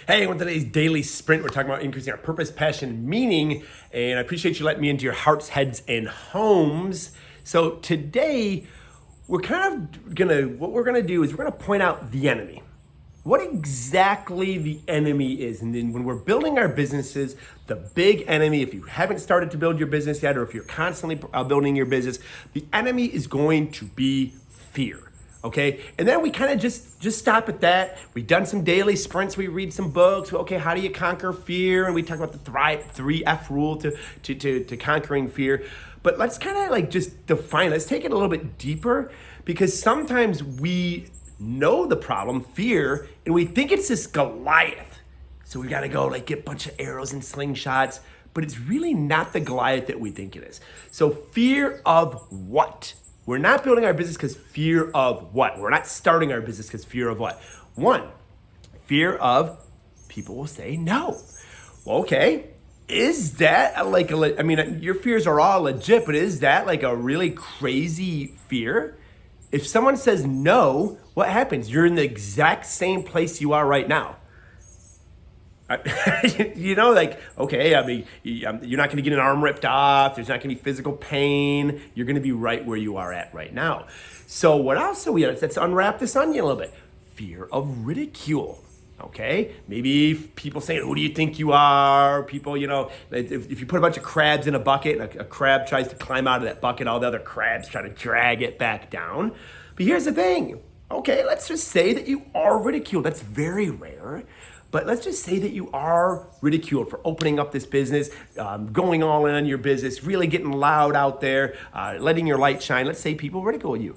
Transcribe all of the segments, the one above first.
Hey, on today's daily sprint, we're talking about increasing our purpose, passion, and meaning. And I appreciate you letting me into your hearts, heads, and homes. So today, what we're gonna do is we're gonna point out the enemy. What exactly the enemy is. And then when we're building our businesses, the big enemy, if you haven't started to build your business yet, or if you're constantly building your business, the enemy is going to be fear. Okay, and then we kind of just stop at that. We've done some daily sprints. We read some books. Okay, how do you conquer fear? And we talk about the 3F rule to conquering fear. But let's kind of like just define. Let's take it a little bit deeper, because sometimes we know the problem, fear, and we think it's this Goliath. So we got to go like get a bunch of arrows and slingshots, but it's really not the Goliath that we think it is. So fear of what? We're not building our business because fear of what? We're not starting our business because fear of what? One, fear of people will say no. Well, okay, is that your fears are all legit, but is that like a really crazy fear? If someone says no, what happens? You're in the exact same place you are right now. Okay, you're not going to get an arm ripped off. There's not going to be physical pain. You're going to be right where you are at right now. So what else do let's unwrap this onion a little bit. Fear of ridicule. Okay, maybe people saying, who do you think you are? People, if you put a bunch of crabs in a bucket and a crab tries to climb out of that bucket, all the other crabs try to drag it back down. But here's the thing. Okay, let's just say that you are ridiculed. That's very rare. But let's just say that you are ridiculed for opening up this business, going all in on your business, really getting loud out there, letting your light shine. Let's say people ridicule you.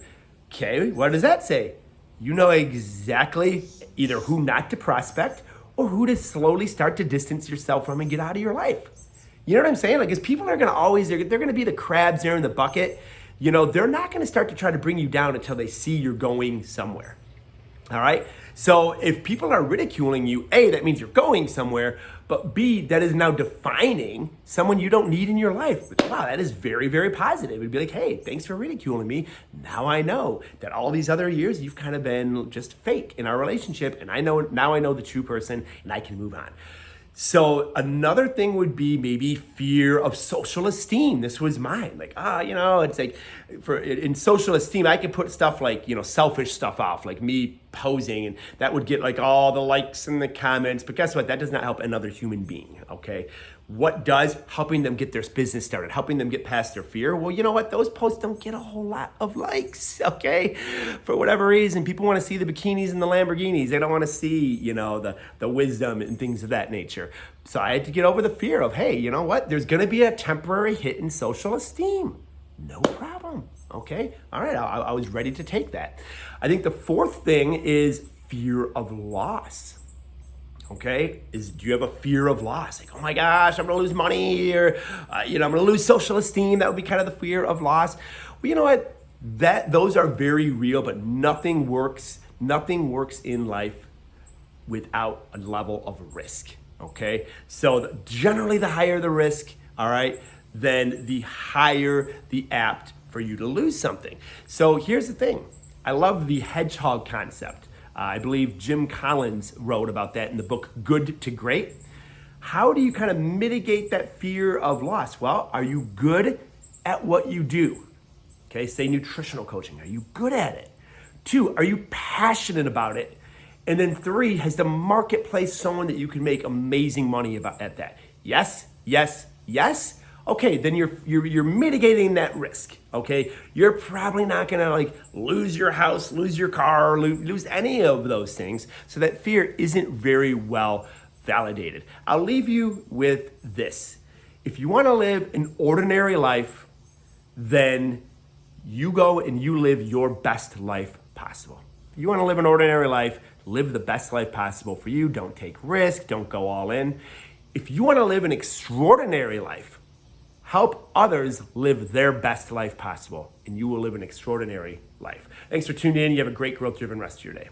Okay, what does that say? You know exactly either who not to prospect or who to slowly start to distance yourself from and get out of your life. You know what I'm saying? Like, because people are going to always, they're going to be the crabs there in the bucket. They're not going to start to try to bring you down until they see you're going somewhere. All right. So if people are ridiculing you, A, that means you're going somewhere, but B, that is now defining someone you don't need in your life. Wow, that is very, very positive. It'd be like, hey, thanks for ridiculing me. Now I know that all these other years you've kind of been just fake in our relationship, and now I know the true person, and I can move on. So another thing would be maybe fear of social esteem. This was mine. Like, it's like in social esteem, I could put stuff like, selfish stuff off, like me posing, and that would get like all the likes and the comments. But guess what? That does not help another human being, okay? What does? Helping them get their business started, helping them get past their fear. Well, you know what? Those posts don't get a whole lot of likes, okay? For whatever reason, people want to see the bikinis and the Lamborghinis. They don't want to see, the wisdom and things of that nature. So I had to get over the fear of, hey, you know what? There's going to be a temporary hit in social esteem. No problem, okay? All right, I was ready to take that. I think the fourth thing is fear of loss. Okay, do you have a fear of loss? Like, oh my gosh, I'm gonna lose money, or I'm gonna lose social esteem. That would be kind of the fear of loss. Well, you know what? Those are very real, but nothing works in life without a level of risk. Okay, so generally, the higher the risk, all right, then the higher the apt for you to lose something. So here's the thing. I love the hedgehog concept. I believe Jim Collins wrote about that in the book, Good to Great. How do you kind of mitigate that fear of loss? Well, are you good at what you do? Okay, say nutritional coaching. Are you good at it? 2, are you passionate about it? And then 3, has the marketplace shown that you can make amazing money at that? Yes, yes, yes. Okay, then you're mitigating that risk, okay? You're probably not gonna like lose your house, lose your car, lose any of those things. So that fear isn't very well validated. I'll leave you with this. If you wanna live an ordinary life, then you go and you live your best life possible. If you wanna live an ordinary life, live the best life possible for you. Don't take risk, don't go all in. If you wanna live an extraordinary life, help others live their best life possible, and you will live an extraordinary life. Thanks for tuning in. You have a great growth-driven rest of your day.